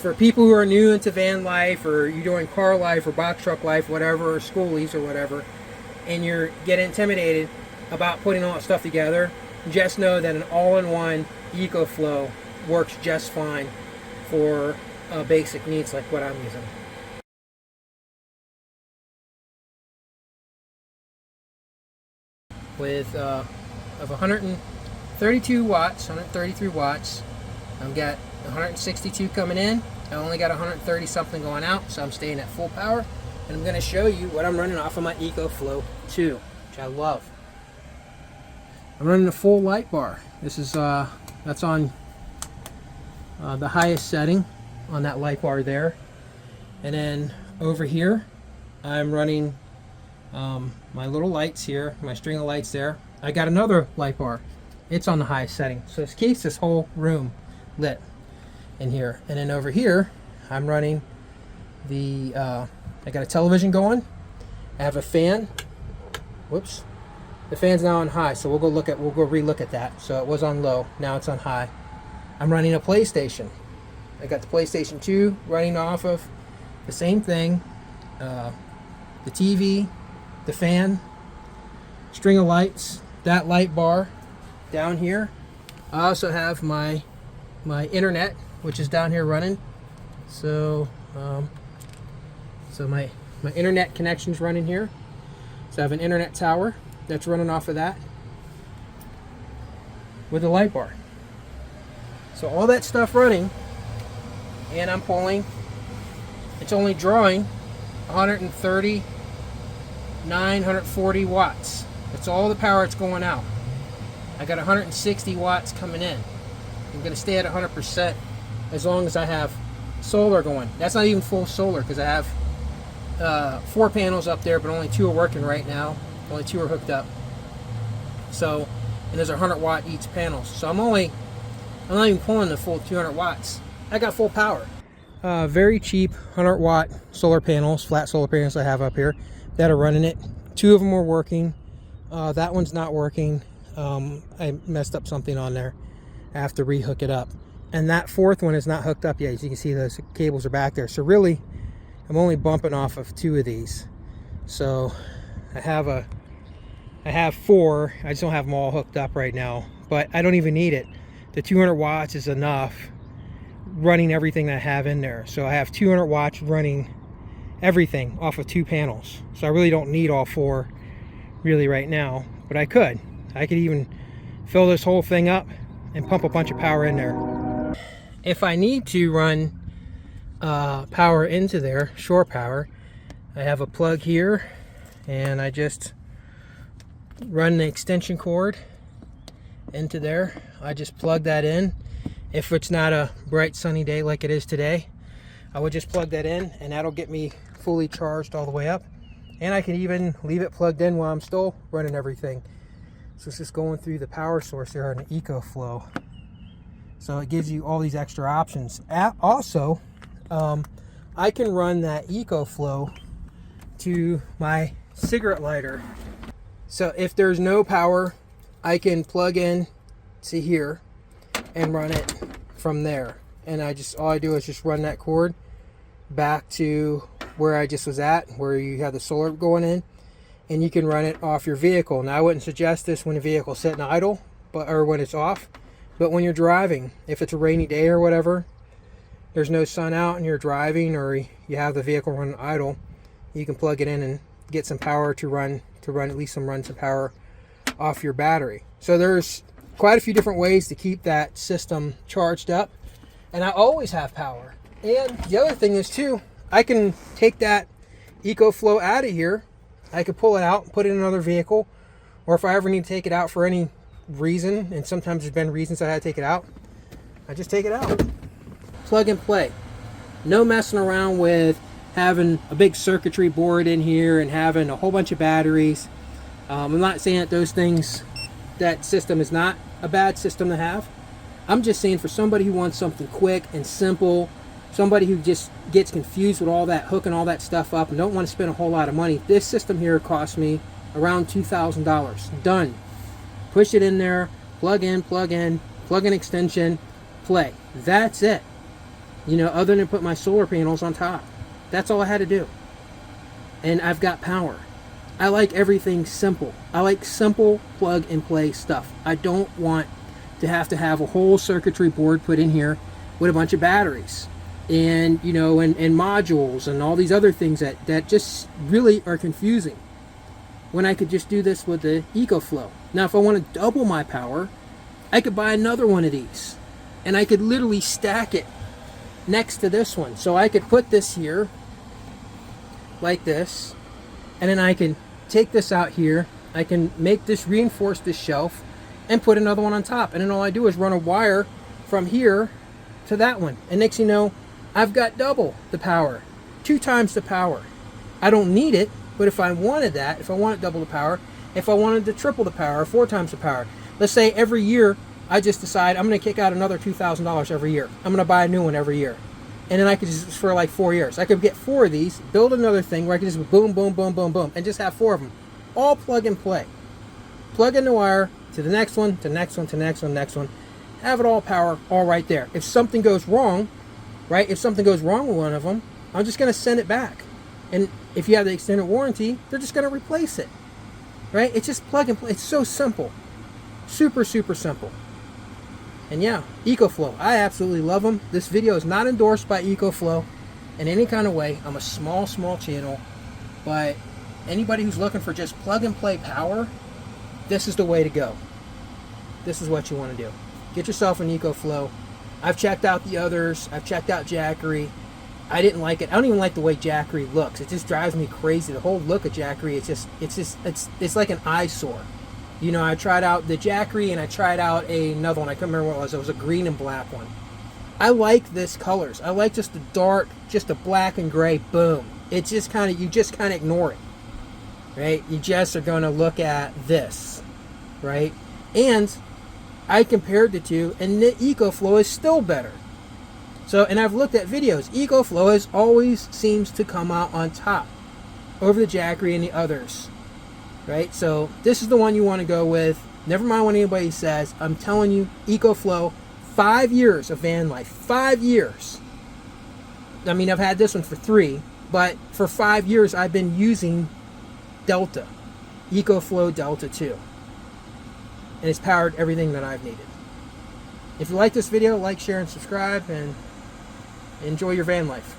for people who are new into van life, or you're doing car life or box truck life, whatever, or schoolies or whatever, and you're getting intimidated about putting all that stuff together, just know that an all-in-one Ecoflow works just fine for basic needs like what I'm using. With of 132 watts, 133 watts, I've got 162 coming in. I only got 130 something going out, so I'm staying at full power. And I'm going to show you what I'm running off of my Ecoflow 2, which I love. I'm running a full light bar. This is that's on the highest setting on that light bar there. And then over here, I'm running my little lights here, my string of lights there. I got another light bar. It's on the highest setting, so this keeps this whole room lit in here. And then over here, I'm running the I got a television going. I have a fan. Whoops. The fan's now on high, so we'll go relook at that. So it was on low, now it's on high. I'm running a PlayStation. I got the PlayStation 2 running off of the same thing. The TV, the fan, string of lights, that light bar down here. I also have my internet, which is down here running. So my internet connection's running here. So I have an internet tower that's running off of that with a light bar. So all that stuff running, and I'm pulling, it's only drawing 139, 140 watts. That's all the power that's going out. I got 160 watts coming in. I'm going to stay at 100% as long as I have solar going. That's not even full solar, because I have 4 panels up there, but only 2 are working right now. Only 2 are hooked up. So, and there's 100 watt each panel. So I'm not even pulling the full 200 watts. I got full power. Very cheap 100 watt solar panels, flat solar panels I have up here that are running it. 2 of them are working. That one's not working. I messed up something on there. I have to rehook it up. And that 4th one is not hooked up yet. As you can see, those cables are back there. So really, I'm only bumping off of 2 of these. So I have 4. I just don't have them all hooked up right now. But I don't even need it. The 200 watts is enough running everything that I have in there. So I have 200 watts running everything off of 2 panels. So I really don't need all 4 really right now. But I could even fill this whole thing up and pump a bunch of power in there. If I need to run power into there, shore power, I have a plug here, and I just run the extension cord into there. I just plug that in. If it's not a bright sunny day like it is today, I would just plug that in, and that'll get me fully charged all the way up. And I can even leave it plugged in while I'm still running everything. So it's just going through the power source there on the Ecoflow. So it gives you all these extra options. Also, I can run that Ecoflow to my cigarette lighter. So if there's no power, I can plug in to here and run it from there. And all I do is just run that cord back to where I just was at, where you have the solar going in, and you can run it off your vehicle. Now I wouldn't suggest this when the vehicle's sitting idle, or when it's off, but when you're driving, if it's a rainy day or whatever, there's no sun out and you're driving, or you have the vehicle running idle, you can plug it in and get some power to run at least some power off your battery. So there's quite a few different ways to keep that system charged up, and I always have power. And the other thing is too, I can take that Ecoflow out of here. I could pull it out and put it in another vehicle, or if I ever need to take it out for any reason, and sometimes there's been reasons I had to take it out, I just take it out. Plug and play. No messing around with having a big circuitry board in here and having a whole bunch of batteries. I'm not saying that those things, that system is not a bad system to have. I'm just saying for somebody who wants something quick and simple, somebody who just gets confused with all that, hooking all that stuff up and don't want to spend a whole lot of money, this system here cost me around $2,000. Done. Push it in there, plug in extension, play. That's it. You know, other than put my solar panels on top. That's all I had to do. And I've got power. I like everything simple. I like simple plug and play stuff. I don't want to have a whole circuitry board put in here with a bunch of batteries and, you know, and modules and all these other things that just really are confusing, when I could just do this with the Ecoflow. Now, if I want to double my power, I could buy another one of these, and I could literally stack it next to this one. So I could put this here like this, and then I can take this out here. I can reinforce this shelf and put another one on top, and then all I do is run a wire from here to that one, and next thing you know, I've got double the power, 2 times the power. I don't need it, but if I wanted that, if I wanted double the power, if I wanted to triple the power, 4 times the power, let's say every year I just decide I'm going to kick out another $2,000 every year. I'm going to buy a new one every year. And then I could just, for like 4 years, I could get 4 of these, build another thing where I could just boom, boom, boom, boom, boom, and just have 4 of them. All plug and play. Plug in the wire to the next one, to the next one, to the next one, next one. Have it all power, all right there. If something goes wrong, right, if something goes wrong with one of them, I'm just going to send it back. And if you have the extended warranty, they're just going to replace it. Right? It's just plug and play. It's so simple. Super, super simple. And yeah, Ecoflow. I absolutely love them. This video is not endorsed by Ecoflow in any kind of way. I'm a small channel. But anybody who's looking for just plug and play power, this is the way to go. This is what you want to do. Get yourself an Ecoflow. I've checked out the others. I've checked out Jackery. I didn't like it. I don't even like the way Jackery looks. It just drives me crazy. The whole look of Jackery, it's like an eyesore. You know, I tried out the Jackery and I tried out another one. I can't remember what it was. It was a green and black one. I like this colors. I like just the dark, just a black and gray, boom. It's just kind of, you just kind of ignore it, right? You just are going to look at this, right? And I compared the two, and the Ecoflow is still better. So, and I've looked at videos. Ecoflow always seems to come out on top over the Jackery and the others, right? So this is the one you want to go with. Never mind what anybody says. I'm telling you, Ecoflow, 5 years of van life. 5 years. I mean, I've had this one for 3, but for 5 years I've been using Delta, Ecoflow Delta 2, and it's powered everything that I've needed. If you like this video, like, share, and subscribe, and enjoy your van life.